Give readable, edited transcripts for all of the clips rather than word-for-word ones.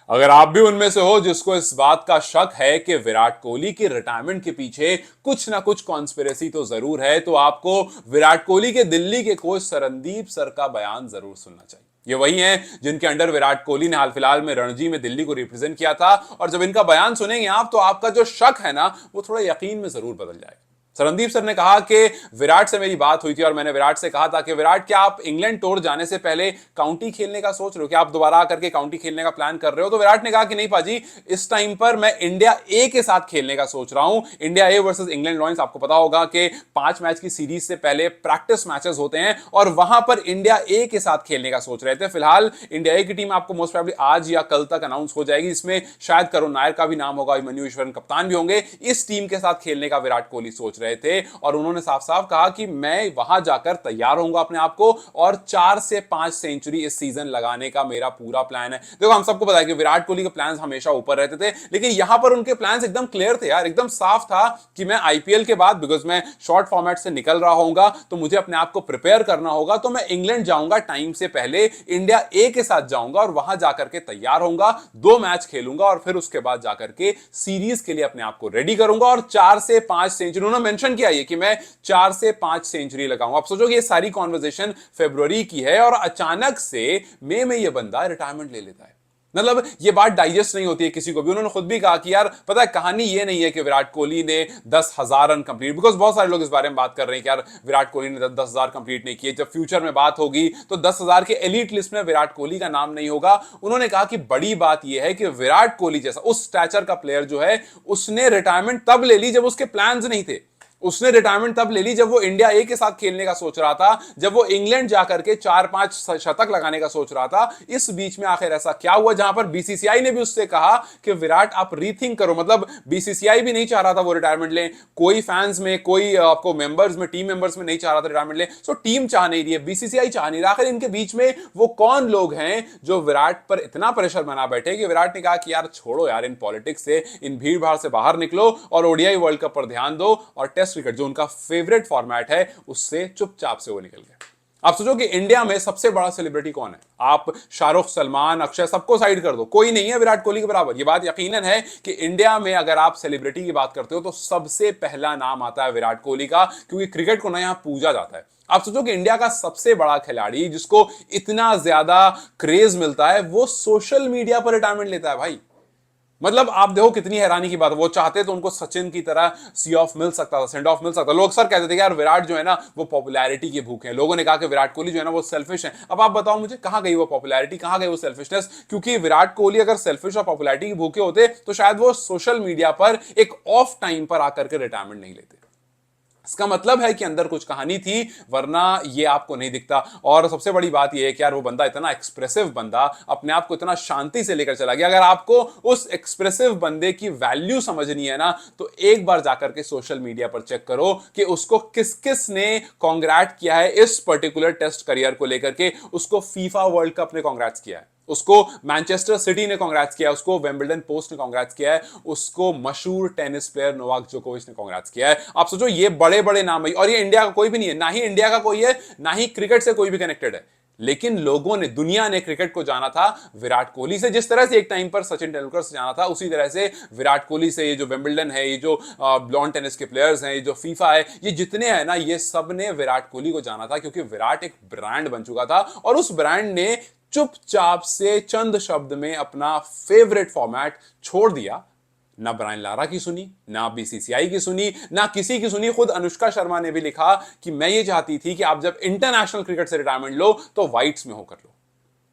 अगर आप भी उनमें से हो जिसको इस बात का शक है कि विराट कोहली की रिटायरमेंट के पीछे कुछ ना कुछ कॉन्स्पिरेसी तो जरूर है, तो आपको विराट कोहली के दिल्ली के कोच सरनदीप सर का बयान जरूर सुनना चाहिए। ये वही हैं जिनके अंडर विराट कोहली ने हाल फिलहाल में रणजी में दिल्ली को रिप्रेजेंट किया था, और जब इनका बयान सुनेंगे आप तो आपका जो शक है ना वो थोड़ा यकीन में जरूर बदल जाएगा। सरनदीप सर ने कहा कि विराट से मेरी बात हुई थी और मैंने विराट से कहा था कि विराट, क्या आप इंग्लैंड टूर जाने से पहले काउंटी खेलने का सोच रहे हो, क्या आप दोबारा आकर के काउंटी खेलने का प्लान कर रहे हो? तो विराट ने कहा कि नहीं पाजी, इस टाइम पर मैं इंडिया ए के साथ खेलने का सोच रहा हूं। India A versus England lions, आपको पता होगा कि 5 मैच की सीरीज से पहले प्रैक्टिस मैचेस होते हैं और वहां पर इंडिया ए के साथ खेलने का सोच रहे थे। फिलहाल इंडिया ए की टीम आपको मोस्ट प्रोबेबली आज या कल तक अनाउंस हो जाएगी। इसमें शायद करुण नायर का भी नाम होगा, अभिमन्यु ईश्वरन कप्तान भी होंगे। इस टीम के साथ खेलने का विराट कोहली सोच रहे थे और उन्होंने साफ साफ कहा कि मैं वहां जाकर तैयार होऊंगा अपने आप को, और 4 से 5 सेंचुरी इस सीजन लगाने का मेरा पूरा प्लान है। देखो, हम सबको पता है कि विराट कोहली के प्लान्स हमेशा ऊपर रहते थे, लेकिन यहां पर उनके प्लान्स एकदम क्लियर थे यार, एकदम साफ था कि मैं आईपीएल के बाद, बिकॉज मैं शॉर्ट फॉर्मेट से निकल रहा होऊंगा तो मुझे अपने आप को प्रिपेयर करना होगा, तो मैं इंग्लैंड जाऊंगा टाइम से पहले, इंडिया ए के साथ जाऊंगा और वहां जाकर के तैयार होऊंगा, 2 मैच खेलूंगा और फिर उसके बाद जाकर के सीरीज के लिए अपने आप को रेडी करूंगा और 4 से 5 सेंचुरी, उन्होंने मेंशन किया है कि मैं 4 से 5 सेंचुरी लगाऊंगा। आप सोचो कि ये सारी कॉन्वर्सेशन फरवरी की है और अचानक से मई में ये बंदा रिटायरमेंट ले लेता है। मतलब ये बात डाइजेस्ट नहीं होती है किसी को भी। उन्होंने खुद भी कहा कि यार पता है, कहानी ये नहीं है कि विराट कोहली ने 10,000 रन कंप्लीट, बिकॉज बहुत सारे लोग इस बारे में बात कर रहे हैं कि यार विराट कोहली ने 10,000 कंप्लीट नहीं किए, जब फ्यूचर में बात होगी तो 10,000 के एलीट लिस्ट में विराट कोहली का नाम नहीं होगा। उन्होंने कहा कि बड़ी बात यह है कि विराट कोहली जैसा उस स्टैचर का प्लेयर जो है, उसने रिटायरमेंट तब ले ली जब उसके प्लान्स नहीं थे। उसने रिटायरमेंट तब ले ली जब वो इंडिया ए के साथ खेलने का सोच रहा था, जब वो इंग्लैंड जाकर के 4-5 शतक लगाने का सोच रहा था। इस बीच में आखिर ऐसा क्या हुआ जहां पर बीसीसीआई ने भी उससे कहा कि विराट आप रीथिंक करो। मतलब बीसीसीआई भी नहीं चाह रहा था वो रिटायरमेंट ले, कोई फैंस में, कोई आपको मेंबर्स में, टीम मेंबर्स में नहीं चाह रहा था रिटायरमेंट ले, सो टीम चाह नहीं रही है, बीसीसीआई चाह नहीं रहा। आखिर इनके बीच में वो कौन लोग हैं जो विराट पर इतना प्रेशर बना बैठे कि विराट ने कहा कि यार छोड़ो यार इन पॉलिटिक्स से, इन भीड़ भाड़ से बाहर निकलो और ओडीआई वर्ल्ड कप पर ध्यान दो, और टेस्ट क्रिकेट जो उनका फेवरेट फॉर्मेट है उससे चुपचाप से वो निकल गए। आप सोचो कि इंडिया में सबसे बड़ा सेलिब्रिटी कौन है? आप शाहरुख, सलमान, अक्षय सबको साइड कर दो, कोई नहीं है विराट कोहली के बराबर। ये बात यकीनन है कि इंडिया में अगर आप सेलिब्रिटी की बात करते हो तो सबसे पहला नाम आता है विराट कोहली का, क्योंकि क्रिकेट को ना यहां पूजा जाता है। आप सोचो कि इंडिया का सबसे बड़ा खिलाड़ी जिसको इतना ज्यादा क्रेज मिलता है वो सोशल मीडिया पर रिटायरमेंट लेता है भाई। मतलब आप देखो कितनी हैरानी की बात है। वो चाहते तो उनको सचिन की तरह सी ऑफ मिल सकता था, सेंड ऑफ मिल सकता था। लोग अक्सर कहते थे कि यार विराट जो है ना वो पॉपुलैरिटी के भूखे हैं। लोगों ने कहा कि विराट कोहली जो है ना वो सेल्फिश है। अब आप बताओ मुझे, कहां गई वो पॉपुलैरिटी, कहां गई वो सेल्फिशनेस? क्योंकि विराट कोहली अगर सेल्फिश और पॉपुलैरिटी के भूखे होते तो शायद वो सोशल मीडिया पर एक ऑफ टाइम पर आकर के रिटायरमेंट नहीं लेते। इसका मतलब है कि अंदर कुछ कहानी थी, वरना ये आपको नहीं दिखता। और सबसे बड़ी बात यह है कि यार वो बंदा इतना एक्सप्रेसिव बंदा, अपने आप को इतना शांति से लेकर चला गया। अगर आपको उस एक्सप्रेसिव बंदे की वैल्यू समझनी है ना, तो एक बार जाकर के सोशल मीडिया पर चेक करो कि उसको किस किस ने कॉन्ग्रेट किया है इस पर्टिकुलर टेस्ट करियर को लेकर के। उसको फीफा वर्ल्ड कप ने कॉन्ग्रेट्स किया है, उसको मैनचेस्टर सिटी ने कांग्रेट्स किया, उसको वेम्बल्डन पोस्ट ने कांग्रेट्स किया है, उसको मशहूर टेनिस प्लेयर नोवाक जोकोविच ने कांग्रेट्स किया है। आप सोचो ये बड़े बड़े नाम है, और ये इंडिया का कोई भी नहीं है, ना ही इंडिया का कोई है, ना ही क्रिकेट से कोई भी कनेक्टेड है। लेकिन लोगों ने, दुनिया ने क्रिकेट को जाना था विराट कोहली से। जिस तरह से एक टाइम पर सचिन तेंदुलकर से जाना था, उसी तरह से विराट कोहली से। ये जो विंबलडन है, ये जो लॉन टेनिस के प्लेयर्स हैं, ये जो फीफा है, ये जितने हैं ना, ये सब ने विराट कोहली को जाना था, क्योंकि विराट एक ब्रांड बन चुका था और उस ब्रांड ने चुपचाप से चंद शब्द में अपना फेवरेट फॉर्मेट छोड़ दिया। ना ब्रायन लारा की सुनी, ना बीसीसीआई की सुनी, ना किसी की सुनी। खुद अनुष्का शर्मा ने भी लिखा कि मैं ये चाहती थी कि आप जब इंटरनेशनल क्रिकेट से रिटायरमेंट लो तो व्हाइट्स में होकर लो।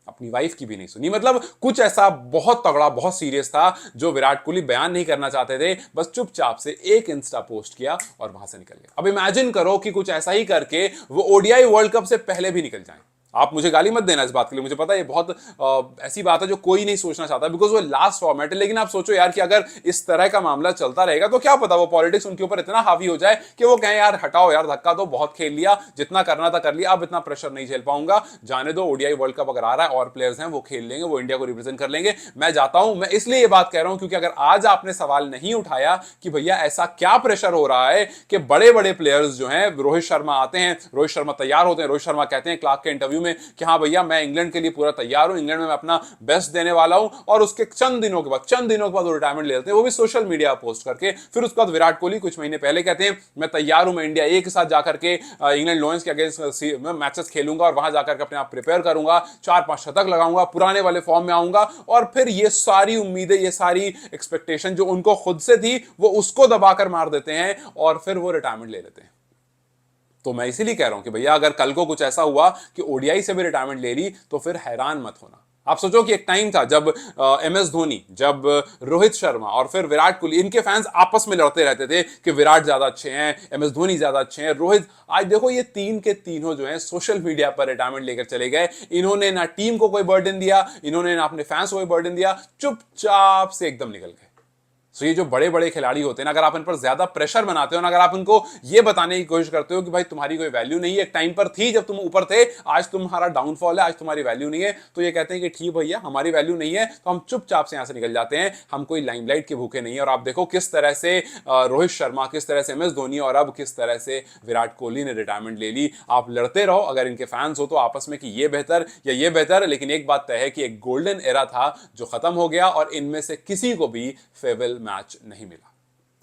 अपनी वाइफ की भी नहीं सुनी। मतलब कुछ ऐसा बहुत तगड़ा, बहुत सीरियस था जो विराट कोहली बयान नहीं करना चाहते थे, बस चुपचाप से एक इंस्टा पोस्ट किया और वहां से निकल गया। अब इमेजिन करो कि कुछ ऐसा ही करके वो ओडीआई वर्ल्ड कप से पहले भी निकल जाए। आप मुझे गाली मत देना इस बात के लिए, मुझे पता है ये बहुत ऐसी बात है जो कोई नहीं सोचना चाहता, बिकॉज वो लास्ट फॉर्मेट है। लेकिन आप सोचो यार कि अगर इस तरह का मामला चलता रहेगा तो क्या पता वो पॉलिटिक्स उनके ऊपर इतना हावी हो जाए कि वो कहें यार हटाओ यार, धक्का तो बहुत खेल लिया, जितना करना था कर लिया, अब इतना प्रेशर नहीं झेल पाऊंगा, जाने दो। ओडीआई वर्ल्ड कप अगर आ रहा है और प्लेयर्स हैं वो खेल लेंगे, वो इंडिया को रिप्रेजेंट कर लेंगे, मैं जाता हूं। मैं इसलिए ये बात कह रहा हूं क्योंकि अगर आज आपने सवाल नहीं उठाया कि भैया ऐसा क्या प्रेशर हो रहा है कि बड़े बड़े प्लेयर्स जो हैं, रोहित शर्मा आते हैं, रोहित शर्मा तैयार होते हैं, रोहित शर्मा कहते हैं क्लार्क के इंटरव्यू में कि हाँ भैया मैं इंग्लैंड के लिए पूरा तैयार हूं, इंग्लैंड में मैं अपना बेस्ट देने वाला हूं, और उसके चंद दिनों के बाद वो रिटायरमेंट ले लेते हैं, वो भी सोशल मीडिया पोस्ट करके। फिर उसके बाद विराट कोहली कुछ महीने पहले कहते हैं मैं तैयार हूं, मैं इंडिया ए के साथ जाकर के इंग्लैंड लॉयंस के अगेंस्ट मैचेस खेलूंगा और वहां जाकर के अपने आप प्रिपेयर करूंगा, 4-5 शतक लगाऊंगा, पुराने वाले फॉर्म में आऊंगा, और फिर ये सारी उम्मीदें, ये सारी एक्सपेक्टेशन जो उनको खुद से थी वो उसको दबाकर मार देते हैं और फिर वो रिटायरमेंट ले लेते हैं। तो मैं इसीलिए कह रहा हूं कि भैया अगर कल को कुछ ऐसा हुआ कि ओडीआई से भी रिटायरमेंट ले ली तो फिर हैरान मत होना। आप सोचो कि एक टाइम था जब एमएस धोनी, जब रोहित शर्मा और फिर विराट कोहली, इनके फैंस आपस में लड़ते रहते थे कि विराट ज्यादा अच्छे हैं, एमएस धोनी ज्यादा अच्छे हैं, रोहित। आज देखो ये तीन के तीनों जो हैं सोशल मीडिया पर रिटायरमेंट लेकर चले गए। इन्होंने ना टीम को कोई बर्डन दिया, इन्होंने ना अपने फैंस को कोई बर्डन दिया, चुपचाप से एकदम निकल गए। तो ये जो बड़े बड़े खिलाड़ी होते हैं ना, अगर आप इन पर ज्यादा प्रेशर बनाते हो ना, अगर आप इनको ये बताने की कोशिश करते हो कि भाई तुम्हारी कोई वैल्यू नहीं है, एक टाइम पर थी जब तुम ऊपर थे, आज तुम्हारा डाउनफॉल है, आज तुम्हारी वैल्यू नहीं है, तो ये कहते हैं कि ठीक भैया हमारी वैल्यू नहीं है, तो हम चुपचाप से यहां से निकल जाते हैं, हम कोई लाइमलाइट के भूखे नहीं है। और आप देखो किस तरह से रोहित शर्मा, किस तरह से एमएस धोनी और अब किस तरह से विराट कोहली ने रिटायरमेंट ले ली। आप लड़ते रहो अगर इनके फैंस हो तो आपस में कि ये बेहतर या ये बेहतर, लेकिन एक बात तय है कि एक गोल्डन एरा था जो खत्म हो गया और इनमें से किसी को भी फेयरवेल मैच नहीं मिला।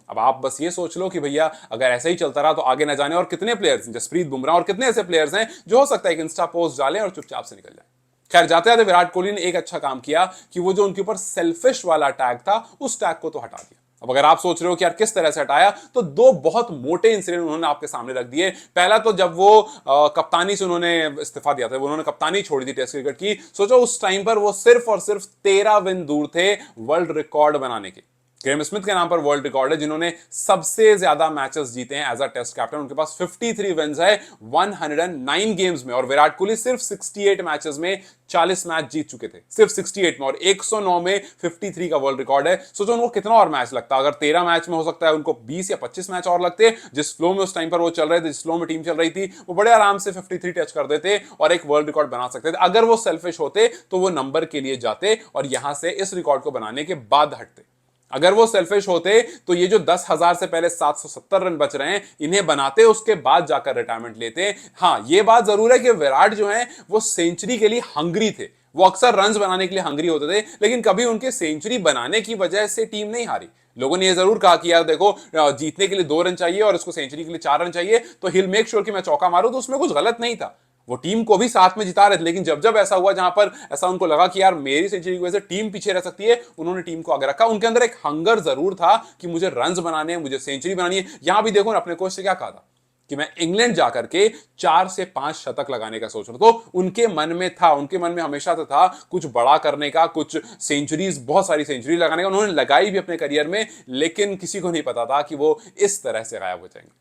अब आप बस ये सोच लो कि भैया अगर ऐसा ही चलता रहा तो आगे न जाने और कितने प्लेयर्स, जसप्रीत बुमराह और कितने ऐसे प्लेयर्स हैं जो हो सकता है कि इंस्टा पोस्ट डालें और चुपचाप से निकल जाए। खैर जाते जाते विराट कोहली ने एक अच्छा काम किया कि वो जो उनके ऊपर सेल्फिश वाला टैग था उस टैग को तो हटा दिया। अब अगर आप सोच रहे हो कि यार किस तरह से हटाया, तो दो बहुत मोटे इंसिडेंट उन्होंने आपके सामने रख दिए। पहला तो जब वो कप्तानी से उन्होंने इस्तीफा दिया था, उन्होंने कप्तानी छोड़ी थी टेस्ट क्रिकेट की। सोचो उस टाइम पर वो सिर्फ और सिर्फ 13 विन दूर थे वर्ल्ड रिकॉर्ड बनाने के। ग्रेम स्मिथ के नाम पर वर्ल्ड रिकॉर्ड है जिन्होंने सबसे ज्यादा मैचेस जीते हैं एज अ टेस्ट कैप्टन। उनके पास 53 विन्स है 109 गेम्स में, और विराट कोहली सिर्फ 68 मैचेस में 40 मैच जीत चुके थे, सिर्फ 68 में, और 109 में 53 का वर्ल्ड रिकॉर्ड है। सोचो उनको कितना और मैच लगता, अगर 13 मैच में हो सकता है उनको 20 या 25 मैच और लगते, जिस फ्लो में उस टाइम पर वो चल रहे थे, जिस फ्लो में टीम चल रही थी, वो बड़े आराम से 53 टच कर देते और एक वर्ल्ड रिकॉर्ड बना सकते थे। अगर वो सेल्फिश होते तो वो नंबर के लिए जाते और यहां से इस रिकॉर्ड को बनाने के बाद हटते। अगर वो सेल्फिश होते तो ये जो 10,000 से पहले 770 रन बच रहे हैं इन्हें बनाते, उसके बाद जाकर रिटायरमेंट लेते। हाँ ये बात जरूर है कि विराट जो है वो सेंचुरी के लिए हंग्री थे, वो अक्सर रन्स बनाने के लिए हंग्री होते थे, लेकिन कभी उनके सेंचुरी बनाने की वजह से टीम नहीं हारी। लोगों ने ये जरूर कहा कि यार देखो जीतने के लिए 2 रन चाहिए और इसको सेंचुरी के लिए 4 रन चाहिए, तो हिल मेक श्योर कि मैं चौका मारूं, तो उसमें कुछ गलत नहीं था। वो टीम को भी साथ में जिता रहे थे, लेकिन जब जब ऐसा हुआ जहां पर ऐसा उनको लगा कि यार मेरी सेंचुरी की वजह से टीम पीछे रह सकती है, उन्होंने टीम को आगे रखा। उनके अंदर एक हंगर जरूर था कि मुझे रन्स बनाने हैं, मुझे सेंचुरी बनानी है। यहां भी देखो ना, अपने कोच से क्या कहा था कि मैं इंग्लैंड जाकर के 4 से 5 शतक लगाने का सोच रहा हूं। तो उनके मन में था, उनके मन में हमेशा तो था कुछ बड़ा करने का, कुछ सेंचुरीज, बहुत सारी सेंचुरी लगाने का। उन्होंने लगाई भी अपने करियर में, लेकिन किसी को नहीं पता था कि वो इस तरह से गायब हो जाएंगे।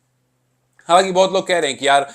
हालांकि बहुत लोग कह रहे हैं कि यार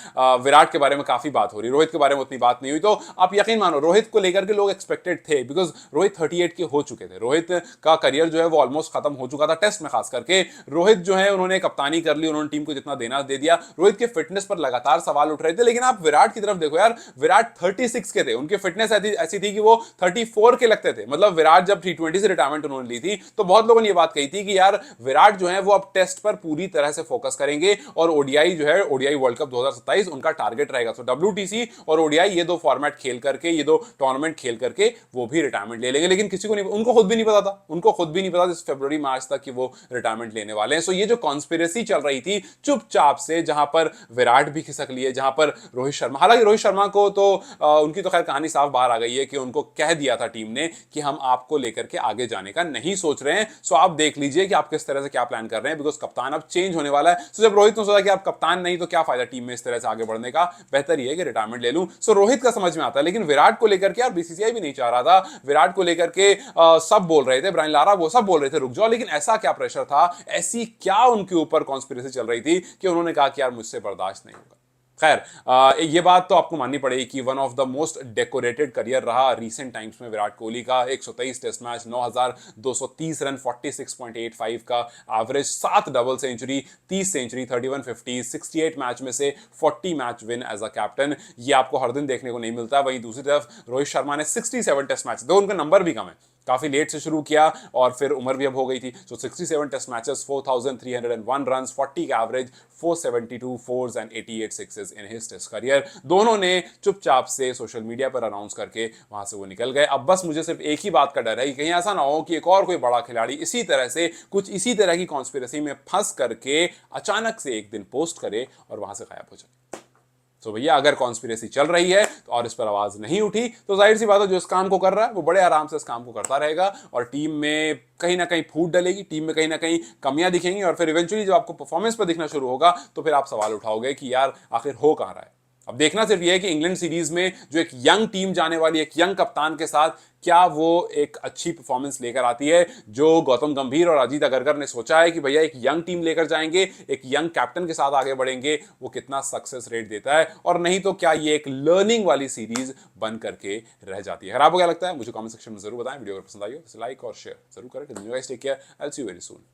विराट के बारे में काफी बात हो रही, रोहित के बारे में उतनी बात नहीं हुई। तो आप यकीन मानो रोहित को लेकर के लोग एक्सपेक्टेड थे, बिकॉज रोहित 38 के हो चुके थे। रोहित का करियर जो है वो ऑलमोस्ट खत्म हो चुका था टेस्ट में खास करके। रोहित जो है उन्होंने कप्तानी कर ली, उन्होंने टीम को जितना देना दे दिया। रोहित के फिटनेस पर लगातार सवाल उठ रहे थे, लेकिन आप विराट की तरफ देखो यार, विराट 36 के थे, उनकी फिटनेस ऐसी थी कि वो 34 के लगते थे। मतलब विराट जब T20 से रिटायरमेंट उन्होंने ली थी तो बहुत लोगों ने ये बात कही थी कि यार विराट जो है वो अब टेस्ट पर पूरी तरह से फोकस करेंगे और ओडीआई जो है, ओडीआई वर्ल्ड कप 2027 उनका टारगेट रहेगा। तो WTC और ओडीआई ये दो फॉर्मेट खेल करके, ये दो टूर्नामेंट खेल करके वो भी रिटायरमेंट ले लेंगे। लेकिन किसी को नहीं, उनको खुद भी नहीं पता था, उनको खुद भी नहीं पता इस फरवरी मार्च तक कि वो रिटायरमेंट लेने वाले हैं। सो ये जो कॉन्स्पिरेसी चल रही थी चुपचाप से, जहां पर विराट भी खिसक लिए, जहां पर रोहित शर्मा, हालांकि रोहित शर्मा को तो उनकी तो खैर कहानी साफ बाहर आ गई है कि उनको कह दिया था टीम ने कि हम आपको लेकर के आगे जाने का नहीं सोच रहे हैं। सो आप देख लीजिए कि आप किस तरह से क्या प्लान कर रहे हैं, बिकॉज कप्तान अब चेंज होने वाला है। सो जब रोहित ने सोचा कि आप कप्तान नहीं तो क्या फायदा टीम में इस तरह से आगे बढ़ने का, बेहतर ये है कि रिटायरमेंट ले लूं। सो रोहित का समझ में आता है, लेकिन विराट को लेकर के यार बीसीसीआई भी नहीं चाह रहा था। विराट को लेकर के सब बोल रहे थे, ब्रायन लारा वो सब बोल रहे थे रुक जाओ, लेकिन ऐसा क्या प्रेशर था, ऐसी क्या उनके ऊपर कॉन्स्पिरेसी चल रही थी कि उन्होंने कहा कि यार मुझसे बर्दाश्त नहीं होगा। खैर ये बात तो आपको माननी पड़ेगी कि one of the most decorated career रहा रीसेंट टाइम्स में विराट कोहली का। 123 टेस्ट मैच, 9,230 रन, 46.85 का average, 7 double century, 30 century, 31 50, 68 match में से 40 match win as a captain. ये आपको हर दिन देखने को नहीं मिलता। वहीं दूसरी तरफ रोहित शर्मा ने 67 टेस्ट मैच, दो उनका नंबर भी कम है, काफी लेट से शुरू किया और फिर उम्र भी अब हो गई थी। सो 67 टेस्ट मैचेस, 4301 रन्स, 40 का average, 472 fours and 88 sixes in his test career. दोनों ने चुपचाप से सोशल मीडिया पर अनाउंस करके वहां से वो निकल गए। अब बस मुझे सिर्फ एक ही बात का डर है कि कहीं ऐसा ना हो कि एक और कोई बड़ा खिलाड़ी इसी तरह से कुछ इसी तरह की कॉन्स्पिरेसी में फंस करके अचानक से एक दिन पोस्ट करे और वहां से गायब हो जाए। तो भैया अगर कॉन्स्पिरेसी चल रही है तो और इस पर आवाज नहीं उठी तो जाहिर सी बात है जो इस काम को कर रहा है वो बड़े आराम से इस काम को करता रहेगा और टीम में कहीं ना कहीं फूट डलेगी, टीम में कहीं ना कहीं कमियां दिखेंगी और फिर इवेंचुअली जब आपको परफॉर्मेंस पर दिखना शुरू होगा तो फिर आप सवाल उठाओगे कि यार आखिर हो कहां रहा है। अब देखना सिर्फ यह है कि इंग्लैंड सीरीज में जो एक यंग टीम जाने वाली, एक यंग कप्तान के साथ क्या वो एक अच्छी परफॉर्मेंस लेकर आती है। जो गौतम गंभीर और अजीत अगरकर ने सोचा है कि भैया एक यंग टीम लेकर जाएंगे, एक यंग कैप्टन के साथ आगे बढ़ेंगे, वो कितना सक्सेस रेट देता है और नहीं तो क्या ये एक लर्निंग वाली सीरीज बन करके रह जाती है। अगर आपको क्या लगता है मुझे कमेंट सेक्शन में जरूर बताएं। वीडियो अगर पसंद आई हो तो लाइक और शेयर जरूर करें। Take care, I will see you very soon.